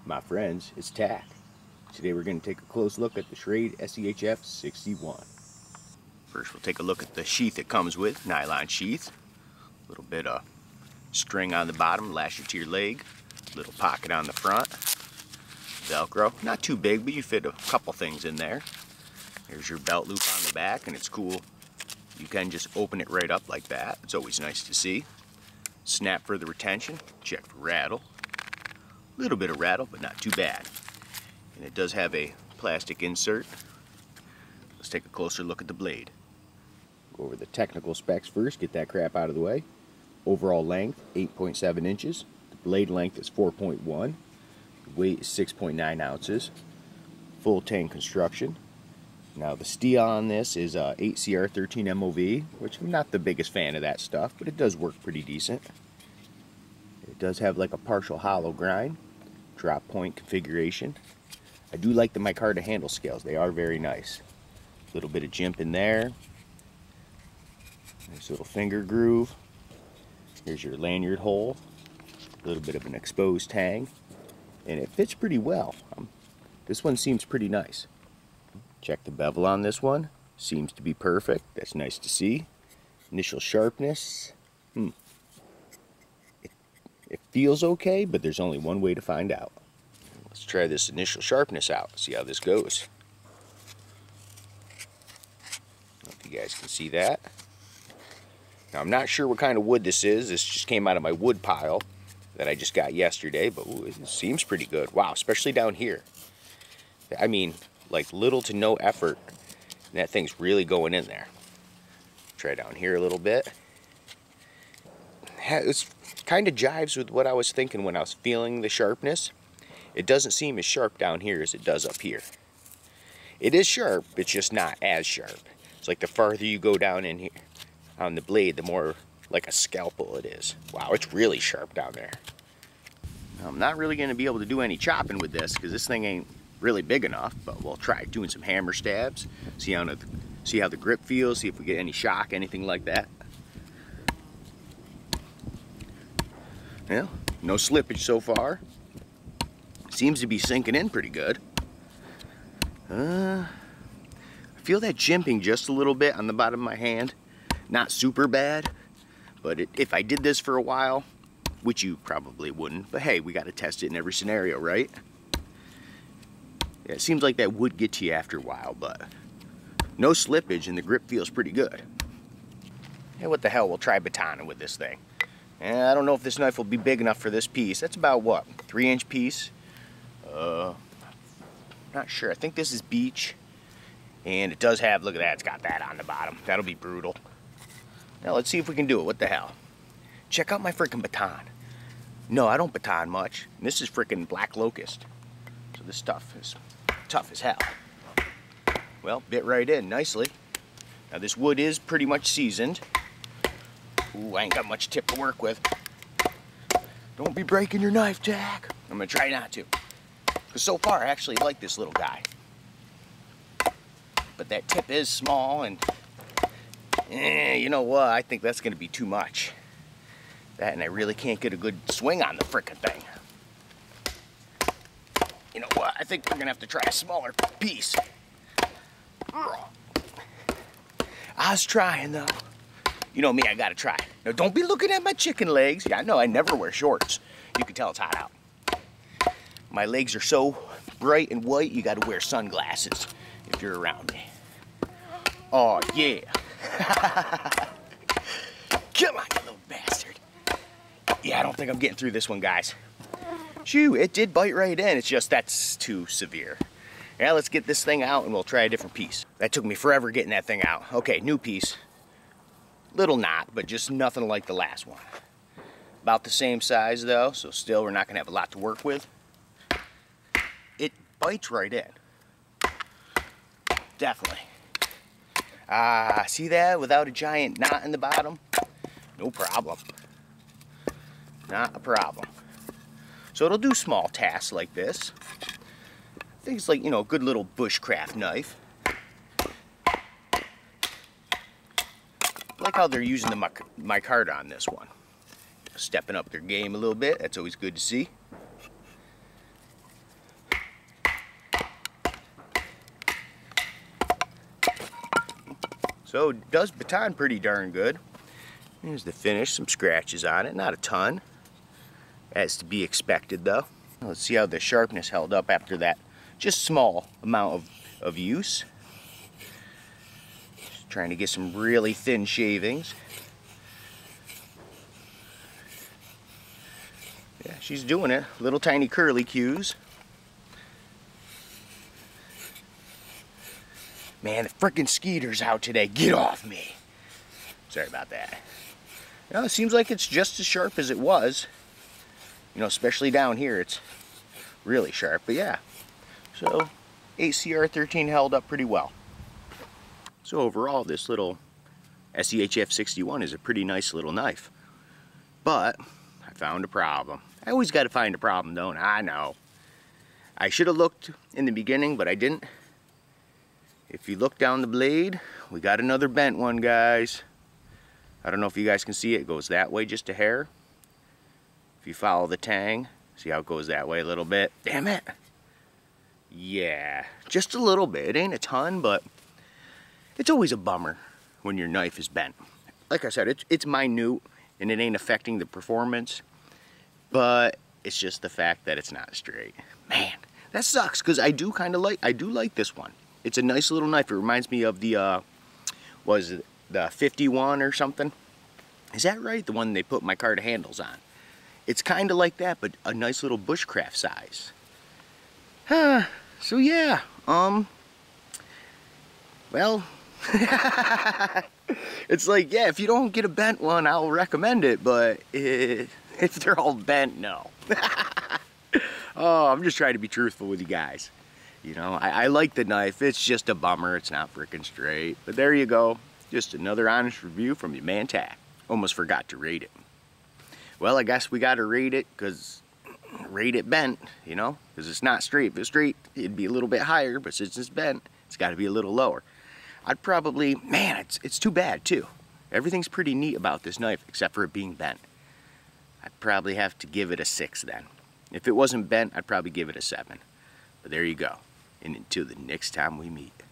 My friends, it's tack. Today we're going to take a close look at the Schrade SEHF 61. First we'll take a look at the sheath it comes with, nylon sheath. A little bit of string on the bottom, lash it to your leg. Little pocket on the front. Velcro, not too big, but you fit a couple things in there. There's your belt loop on the back, and it's cool. You can just open it right up like that. It's always nice to see. Snap for the retention, check for rattle. A little bit of rattle, but not too bad. And it does have a plastic insert. Let's take a closer look at the blade. Go over the technical specs first, get that crap out of the way. Overall length, 8.7 inches. The blade length is 4.1. The weight is 6.9 ounces. Full tang construction. Now the steel on this is 8CR13 MOV, which I'm not the biggest fan of that stuff, but it does work pretty decent. It does have like a partial hollow grind, drop point configuration. I do like the micarta handle scales, they are very nice. A little bit of jimp in there. Nice little finger groove. Here's your lanyard hole. A little bit of an exposed tang. And it fits pretty well. This one seems pretty nice. Check the bevel on this one. Seems to be perfect. That's nice to see. Initial sharpness. It feels okay, but there's only one way to find out. Let's try this initial sharpness out. See how this goes. I don't know if you guys can see that. Now I'm not sure what kind of wood this is. This just came out of my wood pile that I just got yesterday, but ooh, it seems pretty good. Wow, especially down here. I mean, like little to no effort, and that thing's really going in there. Try down here a little bit. It's kind of jives with what I was thinking when I was feeling the sharpness. It doesn't seem as sharp down here as it does up here. It is sharp, it's just not as sharp. It's like the farther you go down in here on the blade, the more like a scalpel it is. Wow, it's really sharp down there. Now, I'm not really going to be able to do any chopping with this because this thing ain't really big enough, but we'll try doing some hammer stabs, see how the grip feels, see if we get any shock, anything like that. Well, no slippage so far. Seems to be sinking in pretty good. I feel that jimping just a little bit on the bottom of my hand. Not super bad, but if I did this for a while, which you probably wouldn't, but hey, we got to test it in every scenario, right? Yeah, it seems like that would get to you after a while, but no slippage and the grip feels pretty good. Hey, what the hell, we'll try batoning with this thing. And I don't know if this knife will be big enough for this piece. That's about what, 3-inch piece? Not sure, I think this is beech. And it does have, look at that, it's got that on the bottom. That'll be brutal. Now let's see if we can do it, what the hell. Check out my freaking baton. No, I don't baton much. This is freaking black locust. So this stuff is tough as hell. Well, bit right in nicely. Now this wood is pretty much seasoned. Ooh, I ain't got much tip to work with. Don't be breaking your knife, Jack. I'm gonna try not to. Because so far I actually like this little guy. But that tip is small and you know what, I think that's gonna be too much. That, and I really can't get a good swing on the frickin' thing. You know what, I think we're gonna have to try a smaller piece. I was trying though. You know me, I gotta try. Now don't be looking at my chicken legs. Yeah, I know I never wear shorts. You can tell it's hot out. My legs are so bright and white, you gotta wear sunglasses if you're around me. Oh yeah. Come on, you little bastard. Yeah, I don't think I'm getting through this one, guys. Shoo, it did bite right in. It's just that's too severe. Yeah, let's get this thing out and we'll try a different piece. That took me forever getting that thing out. Okay, new piece. Little knot, but just nothing like the last one. About the same size though, so still we're not gonna have a lot to work with. It bites right in. Definitely. See that? Without a giant knot in the bottom? No problem. Not a problem. So it'll do small tasks like this. I think it's like, you know, a good little bushcraft knife. I like how they're using the micarta on this one. Stepping up their game a little bit. That's always good to see. So it does baton pretty darn good. Here's the finish, some scratches on it, not a ton. As to be expected though. Let's see how the sharpness held up after that just small amount of use. Just trying to get some really thin shavings. Yeah, she's doing it. Little tiny curly cues. Man, the frickin' skeeter's out today. Get off me. Sorry about that. You know, it seems like it's just as sharp as it was. You know, especially down here, it's really sharp. But yeah, so ACR13 held up pretty well. So overall, this little SCHF 61 is a pretty nice little knife. But I found a problem. I always got to find a problem, don't I? I know. I should have looked in the beginning, but I didn't. If you look down the blade, we got another bent one, guys. I don't know if you guys can see it. It goes that way just a hair. If you follow the tang, see how it goes that way a little bit? Damn it! Yeah, just a little bit. It ain't a ton, but it's always a bummer when your knife is bent. Like I said, it's minute and it ain't affecting the performance, but it's just the fact that it's not straight. Man, that sucks, because I do like this one. It's a nice little knife. It reminds me of the was it the 51 or something? Is that right? The one they put my card handles on. It's kind of like that, but a nice little bushcraft size. So yeah, well, it's like, yeah, if you don't get a bent one, I'll recommend it, but if they're all bent, no. Oh, I'm just trying to be truthful with you guys. You know, I like the knife. It's just a bummer. It's not freaking straight. But there you go. Just another honest review from your man Tack. Almost forgot to rate it. Well, I guess we got to rate it because rate it bent, you know, because it's not straight. If it's straight, it'd be a little bit higher, but since it's bent, it's got to be a little lower. I'd probably, man, it's too bad too. Everything's pretty neat about this knife except for it being bent. I'd probably have to give it a 6 then. If it wasn't bent, I'd probably give it a 7. But there you go. And until the next time we meet.